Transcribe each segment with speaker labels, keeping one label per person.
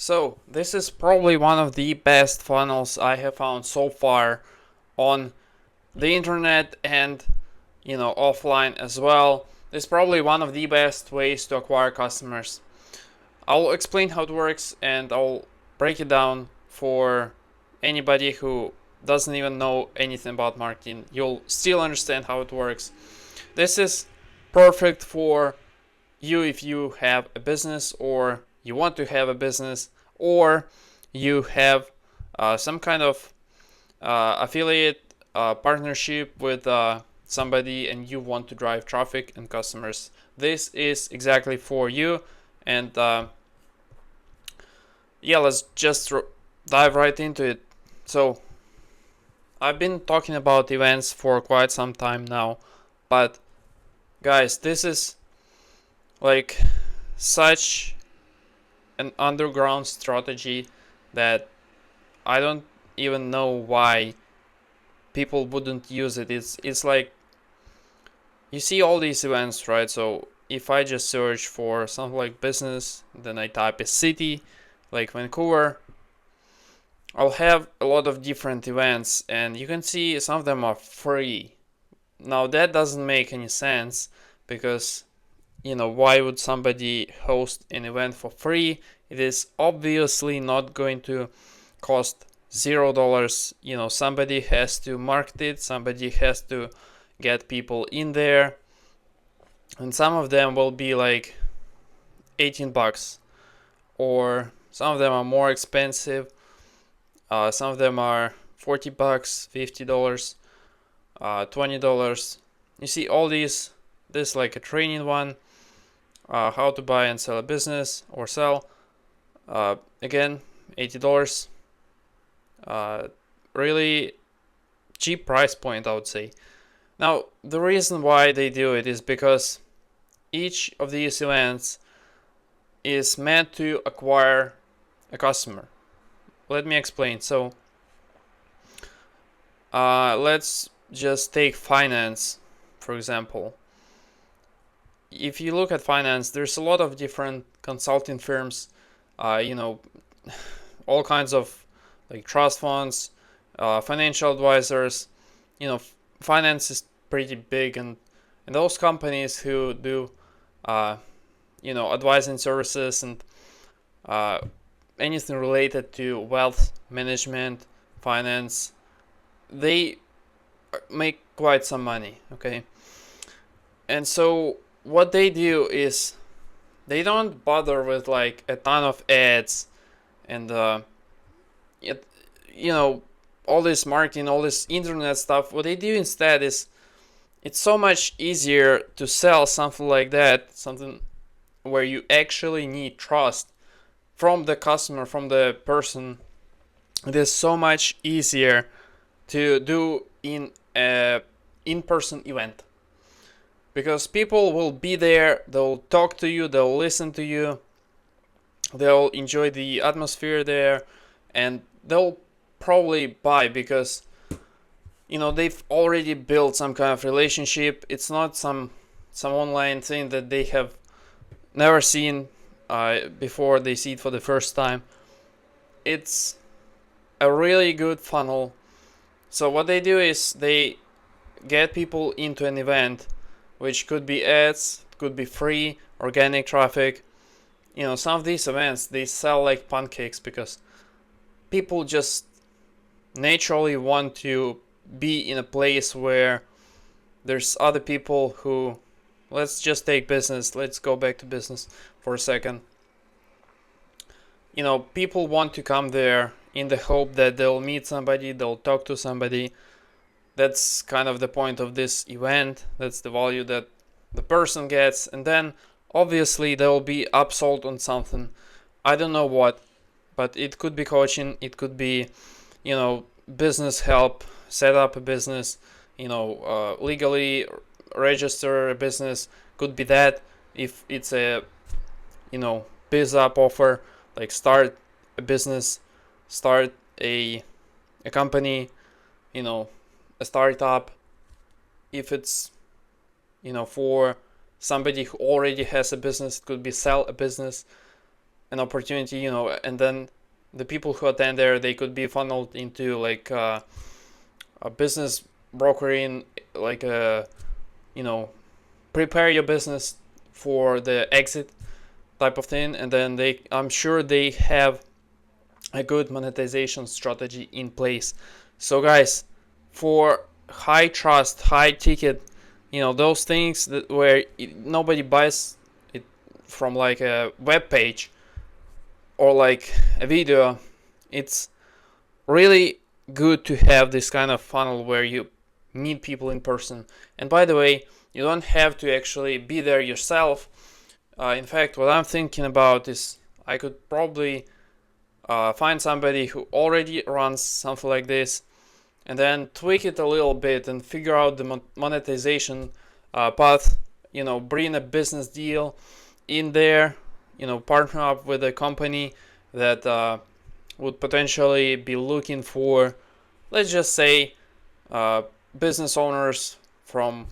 Speaker 1: So, this is probably one of the best funnels I have found so far on the internet and offline as well. It's probably one of the best ways to acquire customers. I'll explain how it works and I'll break it down for anybody who doesn't even know anything about marketing. You'll still understand how it works. This is perfect for you if you have a business or you want to have a business or you have some kind of affiliate partnership with somebody and you want to drive traffic and customers. This is exactly for you. And let's just dive right into it. So I've been talking about events for quite some time now, but guys, this is like such an underground strategy that I don't even know why people wouldn't use it. It's like you see all these events, right? So if I just search for something like business, then I type a city like Vancouver, I'll have a lot of different events, and you can see some of them are free. Now that doesn't make any sense because why would somebody host an event for free? It is obviously not going to cost $0. Somebody has to market it, somebody has to get people in there, and some of them will be like $18, or some of them are more expensive. Some of them are $40, $50, $20. You see all these. This is like a training one. How to buy and sell a business or sell. Again, $80. Really cheap price point, I would say. Now, the reason why they do it is because each of these events is meant to acquire a customer. Let me explain. So, let's just take finance, for example. If you look at finance, there's a lot of different consulting firms, all kinds of like trust funds, financial advisors. Finance is pretty big, and those companies who do, advising services and anything related to wealth management, finance, they make quite some money. Okay, and so what they do is they don't bother with like a ton of ads and all this marketing, all this internet stuff. What they do instead is it's so much easier to sell something like that, something where you actually need trust from the customer, from the person. It is so much easier to do in a in-person event because people will be there, they'll talk to you, they'll listen to you, they'll enjoy the atmosphere there, and they'll probably buy because they've already built some kind of relationship. It's not some online thing that they have never seen before they see it for the first time. It's a really good funnel. So what they do is they get people into an event, which could be ads, could be free, organic traffic. Some of these events, they sell like pancakes because people just naturally want to be in a place where there's other people who, let's just take business, let's go back to business for a second. People want to come there in the hope that they'll meet somebody, they'll talk to somebody. That's kind of the point of this event. That's the value that the person gets. And then obviously they'll be upsold on something. I don't know what, but it could be coaching, it could be, business help, set up a business, legally register a business. Could be that if it's a, biz up offer, like start a business, start a company, a startup. If it's for somebody who already has a business, it could be sell a business. an opportunity, and then the people who attend there, they could be funneled into like a business brokering, like a, prepare your business for the exit type of thing. And then I'm sure they have a good monetization strategy in place. So guys, for high trust, high ticket, those things that where nobody buys it from like a web page or like a video, it's really good to have this kind of funnel where you meet people in person. And by the way, you don't have to actually be there yourself. In fact, what I'm thinking about is I could probably find somebody who already runs something like this, and then tweak it a little bit and figure out the monetization path. Bring a business deal in there. Partner up with a company that would potentially be looking for, let's just say, business owners from,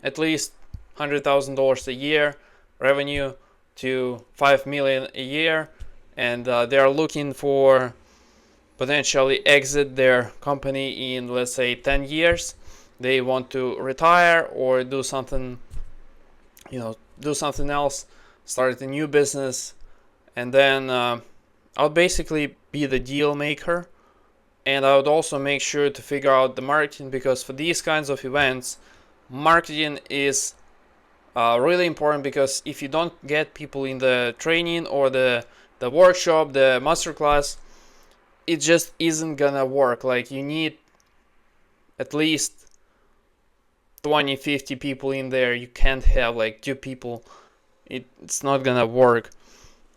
Speaker 1: at least $100,000 a year revenue to $5 million a year, and they are looking for potentially exit their company in, let's say, 10 years. They want to retire or do something else, start a new business. And then I'll basically be the deal maker, and I would also make sure to figure out the marketing, because for these kinds of events, marketing is really important, because if you don't get people in the training or the workshop, the masterclass, it just isn't gonna work. Like, you need at least 20-50 people in there. You can't have like 2 people. It's not gonna work,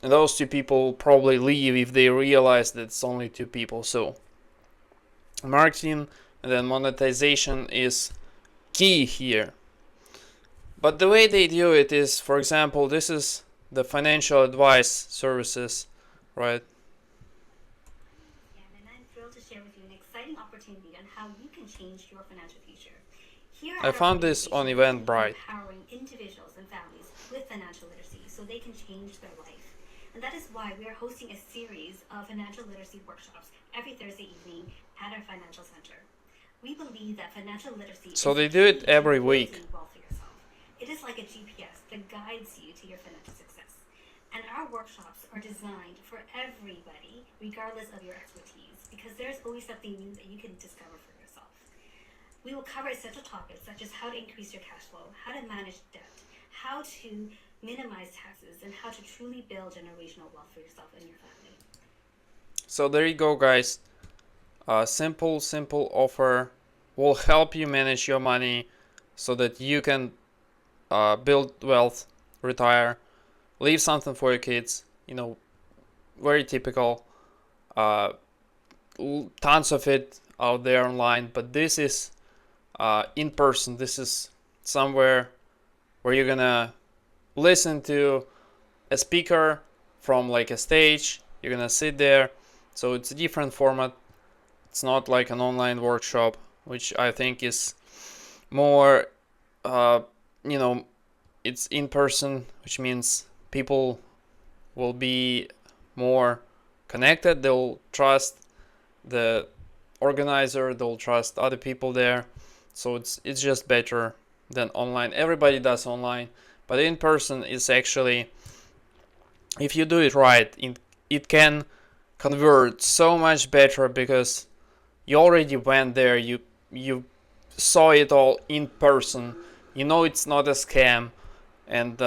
Speaker 1: and those 2 people will probably leave if they realize that it's only 2 people. So marketing and then monetization is key here. But the way they do it is, for example, this is the financial advice services, right?
Speaker 2: Yeah, and I'm thrilled to share with you an exciting opportunity on how you can change your financial future. Here
Speaker 1: I
Speaker 2: at our
Speaker 1: found this on
Speaker 2: organization, we're
Speaker 1: Eventbrite.
Speaker 2: empowering individuals and families with financial literacy so they can change their life. And that is why we are hosting a series of financial literacy workshops every Thursday evening at our financial center. We believe that financial literacy
Speaker 1: So
Speaker 2: is
Speaker 1: they
Speaker 2: the
Speaker 1: do
Speaker 2: key
Speaker 1: it
Speaker 2: to
Speaker 1: every week.
Speaker 2: building wealth for yourself. It is like a GPS that guides you to your financial success. And our workshops are designed for everybody, regardless of your expertise, because there's always something new that you can discover for yourself. We will cover essential topics such as how to increase your cash flow, how to manage debt, how to minimize taxes, and how to truly build generational wealth for yourself and your family.
Speaker 1: So there you go, guys. Simple offer will help you manage your money so that you can build wealth, retire, leave something for your kids. Very typical. Uh, Tons of it out there online, but this is in person. This is somewhere where you're gonna listen to a speaker from like a stage. You're gonna sit there, so it's a different format. It's not like an online workshop, which I think is more, it's in person, which means people will be more connected. They'll trust the organizer, they'll trust other people there. So it's just better than online. Everybody does online, but in person is actually, if you do it right, it can convert so much better, because you already went there, you saw it all in person, it's not a scam, and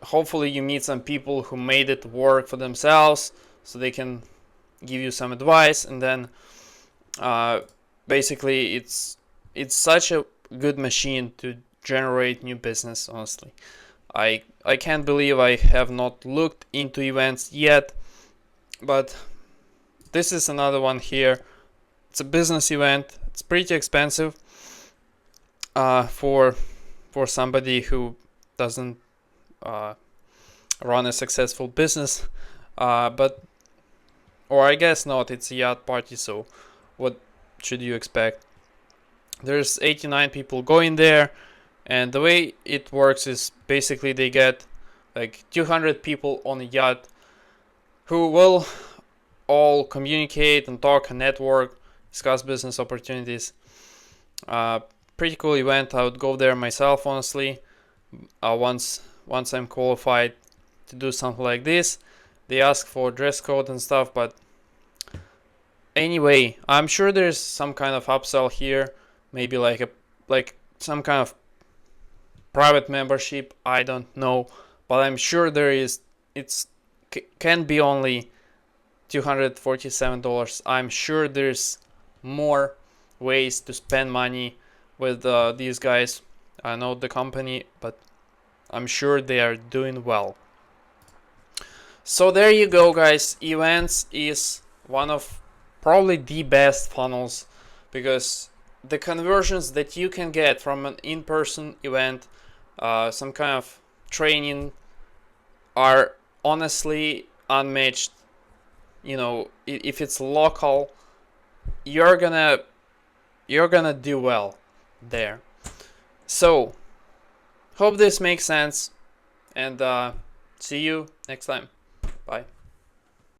Speaker 1: hopefully you meet some people who made it work for themselves, so they can give you some advice. And then basically it's such a good machine to generate new business. Honestly, I can't believe I have not looked into events yet, but this is another one here. It's a business event. It's pretty expensive for somebody who doesn't run a successful business, but or I guess not. It's a yacht party, so what should you expect? There's 89 people going there, and the way it works is basically they get like 200 people on a yacht who will all communicate and talk and network, discuss business opportunities. Pretty cool event. I would go there myself, honestly. Once I'm qualified to do something like this. They ask for dress code and stuff, but anyway, I'm sure there's some kind of upsell here, maybe like some kind of private membership. I don't know, but I'm sure there is. It's can be only $247. I'm sure there's more ways to spend money with these guys. I know the company, but I'm sure they are doing well. So there you go, guys. Events is one of probably the best funnels, because the conversions that you can get from an in-person event, some kind of training, are honestly unmatched. You know, if it's local, you're gonna do well there. So hope this makes sense, and see you next time. Bye.